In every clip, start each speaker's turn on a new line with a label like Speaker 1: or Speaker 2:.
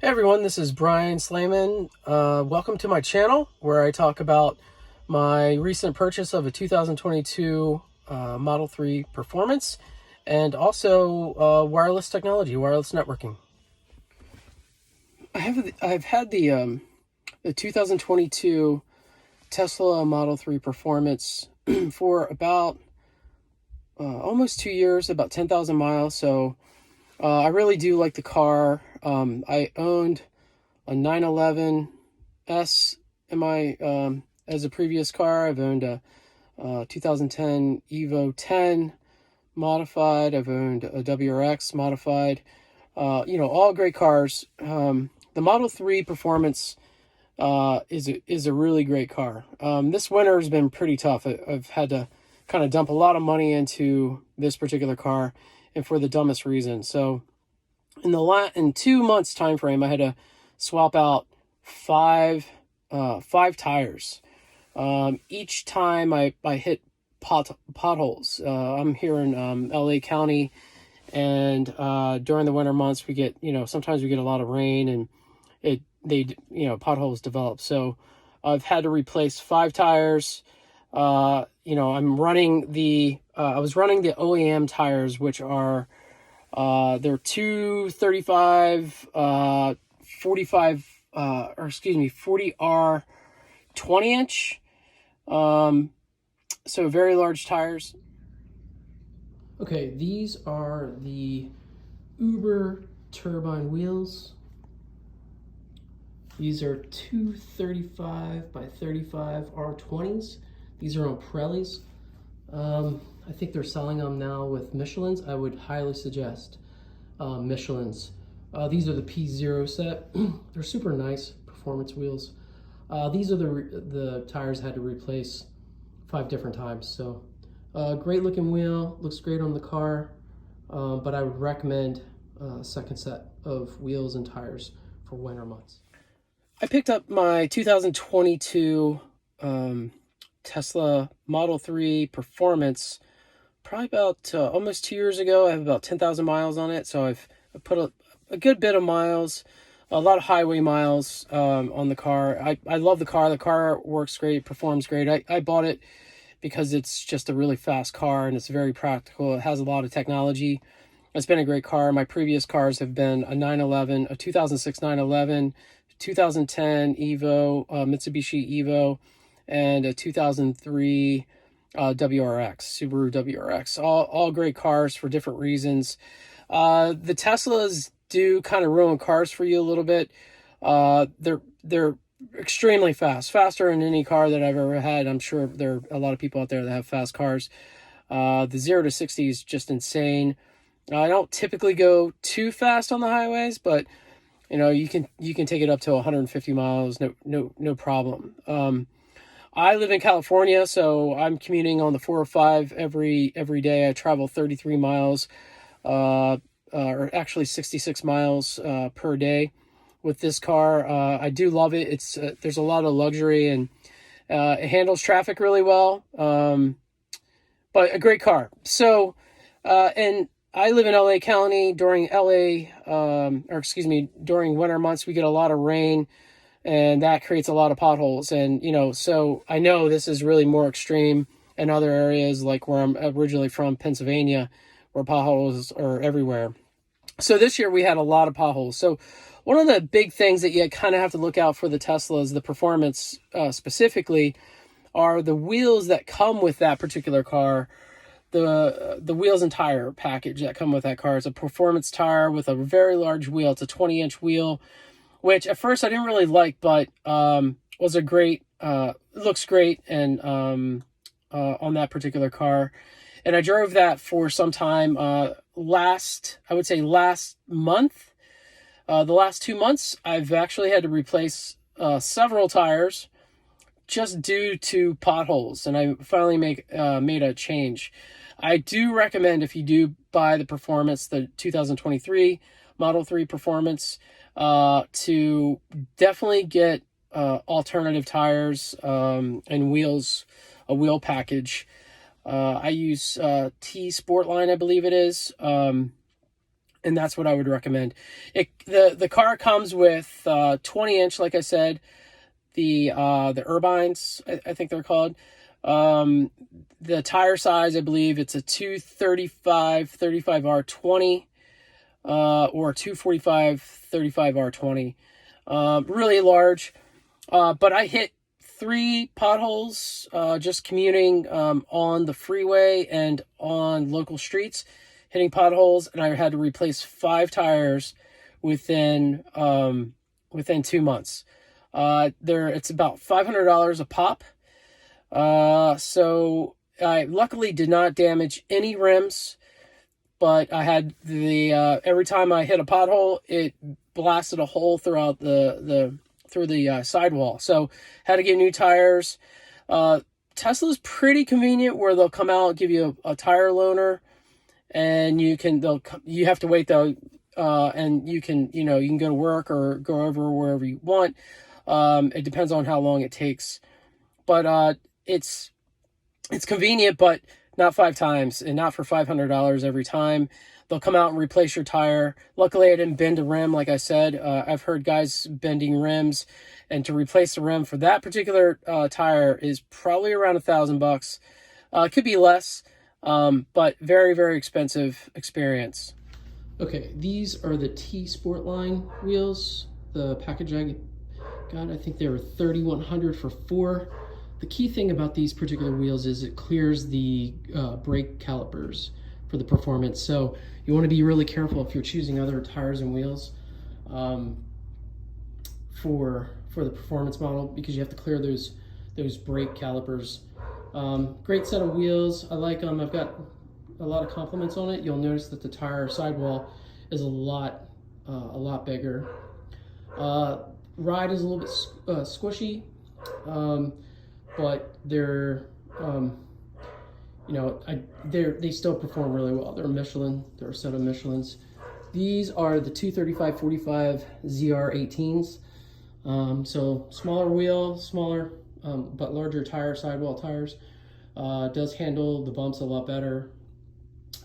Speaker 1: Hey everyone, this is Brian Slayman. Welcome to my channel where I talk about my recent purchase of a 2022 Model 3 Performance and also wireless technology, wireless networking. I've had the 2022 Tesla Model 3 Performance for about almost 2 years, about 10,000 miles. So I really do like the car. I owned a 911S in my as a previous car. I've owned a 2010 Evo 10 modified. I've owned a WRX modified. All great cars. The Model 3 Performance is a really great car. This winter has been pretty tough. I've had to kind of dump a lot of money into this particular car, and for the dumbest reason. So in 2 months time frame, I had to swap out five tires. Each time I hit potholes. I'm here in LA County, and during the winter months we get, sometimes we get a lot of rain, and potholes develop. So I've had to replace five tires. I'm running I was running the OEM tires, which are they're 235 45 40R 20-inch. So very large tires. Okay, these are the Uber turbine wheels. These are 235 by 35 R20s. These are on Pirellis. I think they're selling them now with Michelin's. I would highly suggest Michelin's. These are the P0 set. They're super nice performance wheels. These are the tires I had to replace 5 different times. So great looking wheel, looks great on the car, but I would recommend a second set of wheels and tires for winter months. I picked up my 2022 Tesla Model 3 Performance probably about almost 2 years ago. I have about 10,000 miles on it, so I've put a good bit of miles, a lot of highway miles on the car. I love the car. The car works great, performs great. I bought it because it's just a really fast car and it's very practical. It has a lot of technology. It's been a great car. My previous cars have been a 911, a 2006 911, 2010 Evo, Mitsubishi Evo, and a 2003 WRX, Subaru WRX. All great cars for different reasons. The Teslas do kind of ruin cars for you a little bit. They're extremely fast, faster than any car that I've ever had. I'm sure there are a lot of people out there that have fast cars. The 0 to 60 is just insane. I don't typically go too fast on the highways, but you can take it up to 150 miles, no problem. I live in California, so I'm commuting on the 405 every day. I travel 33 miles, or actually 66 miles per day with this car. I do love it. It's there's a lot of luxury, and it handles traffic really well. But a great car. So, and I live in LA County. During during winter months, we get a lot of rain, and that creates a lot of potholes. And, so I know this is really more extreme in other areas, like where I'm originally from, Pennsylvania, where potholes are everywhere. So this year we had a lot of potholes. So one of the big things that you kind of have to look out for the Teslas, the Performance specifically, are the wheels that come with that particular car. The wheels and tire package that come with that car is a Performance tire with a very large wheel. It's a 20-inch wheel, which at first I didn't really like, but was a great, looks great, and on that particular car. And I drove that for some time last month. The last 2 months, I've actually had to replace several tires just due to potholes, and I finally made a change. I do recommend, if you do buy the Performance, the 2023 Model 3 Performance, to definitely get alternative tires and wheels, a wheel package. I use T Sportline, I believe it is. and that's what I would recommend. The car comes with 20-inch, like I said, the Urbines, I think they're called. The tire size, I believe it's a 235 35R20 or 245 35R20. Really large. But I hit 3 potholes just commuting on the freeway and on local streets, hitting potholes, and I had to replace 5 tires within 2 months. It's about $500 a pop. So I luckily did not damage any rims, but I had every time I hit a pothole, it blasted a hole throughout the sidewall. So had to get new tires. Tesla's pretty convenient where they'll come out, give you a tire loaner, and you have to wait though, and you can go to work or go over wherever you want. It depends on how long it takes, but it's convenient, but not 5 times and not for $500 every time. They'll come out and replace your tire. Luckily, I didn't bend a rim, like I said. I've heard guys bending rims, and to replace the rim for that particular tire is probably around $1,000. It could be less, but very, very expensive experience. Okay, these are the T Sportline wheels. The package I got, I think they were $3,100 for 4. The key thing about these particular wheels is it clears the brake calipers for the performance. So you want to be really careful if you're choosing other tires and wheels for the performance model, because you have to clear those brake calipers. Great set of wheels. I like them. I've got a lot of compliments on it. You'll notice that the tire sidewall is a lot bigger. Ride is a little bit squishy, but they're they still perform really well. They're Michelin. They're a set of Michelins. These are the 235/45 ZR18s. So smaller wheel, smaller but larger tire, sidewall tires. Does handle the bumps a lot better.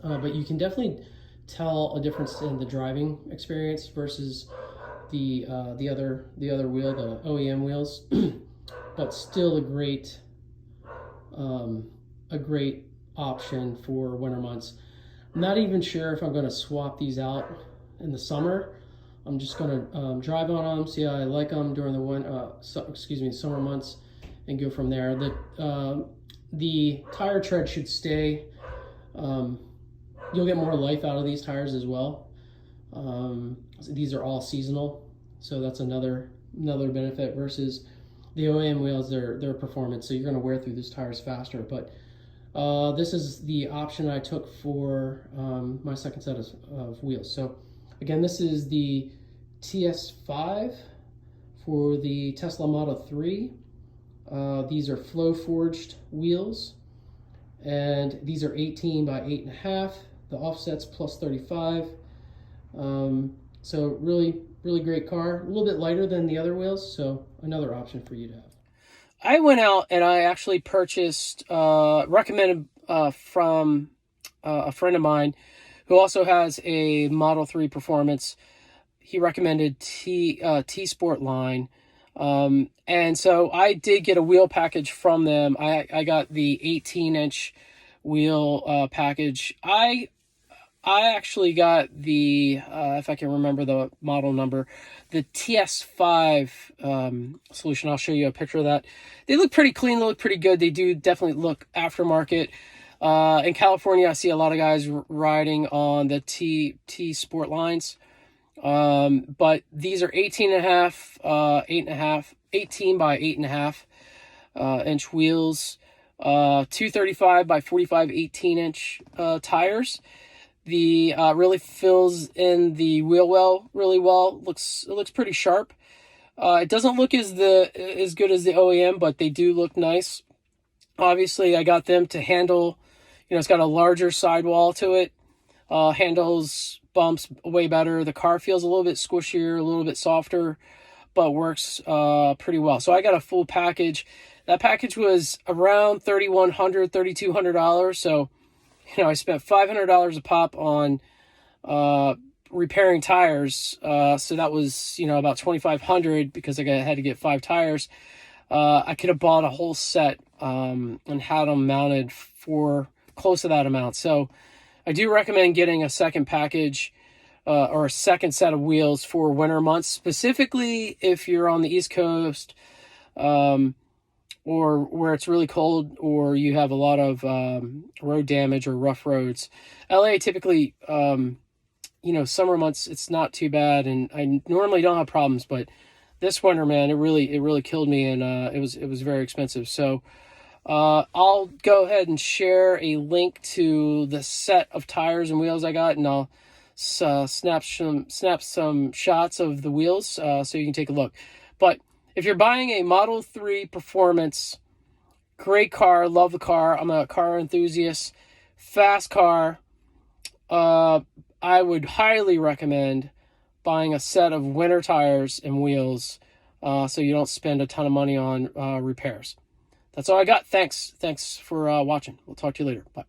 Speaker 1: But you can definitely tell a difference in the driving experience versus the other wheel, the OEM wheels. But still a great option for winter months. I'm not even sure if I'm going to swap these out in the summer. I'm just going to drive on them, see how I like them during the summer months, and go from there. The tire tread should stay. You'll get more life out of these tires as well. These are all seasonal, so that's another benefit versus the OEM wheels. They're performance, so you're going to wear through these tires faster. But this is the option I took for my second set of wheels. So again, this is the TS5 for the Tesla Model 3. These are flow forged wheels, and these are 18 by 8.5. The offset's plus 35. So really great car. A little bit lighter than the other wheels, so another option for you to have. I went out and I actually purchased, recommended from a friend of mine who also has a Model 3 Performance. He recommended T Sportline. And so I did get a wheel package from them. I got the 18-inch wheel package. I actually got the, if I can remember the model number, the TS5 solution. I'll show you a picture of that. They look pretty clean. They look pretty good. They do definitely look aftermarket. In California, I see a lot of guys riding on the T Sportlines. But these are 18 by 8.5 inch wheels, 235 by 45 18-inch tires. The really fills in the wheel well really well. It looks pretty sharp. It doesn't look as good as the OEM, but they do look nice. Obviously, I got them to handle. It's got a larger sidewall to it. Handles bumps way better. The car feels a little bit squishier, a little bit softer, but works pretty well. So I got a full package. That package was around $3,100, $3,200. So I spent $500 a pop on repairing tires. So that was, about $2,500 because I had to get 5 tires. I could have bought a whole set and had them mounted for close to that amount. So I do recommend getting a second package or a second set of wheels for winter months, specifically if you're on the East Coast or where it's really cold or you have a lot of road damage or rough roads. LA typically, summer months, it's not too bad, and I normally don't have problems, but this winter, man, it really killed me, and it was very expensive. So I'll go ahead and share a link to the set of tires and wheels I got, and I'll snap some shots of the wheels so you can take a look. But if you're buying a Model 3 Performance, great car, love the car. I'm a car enthusiast, fast car. I would highly recommend buying a set of winter tires and wheels so you don't spend a ton of money on repairs. That's all I got. Thanks for watching. We'll talk to you later. Bye.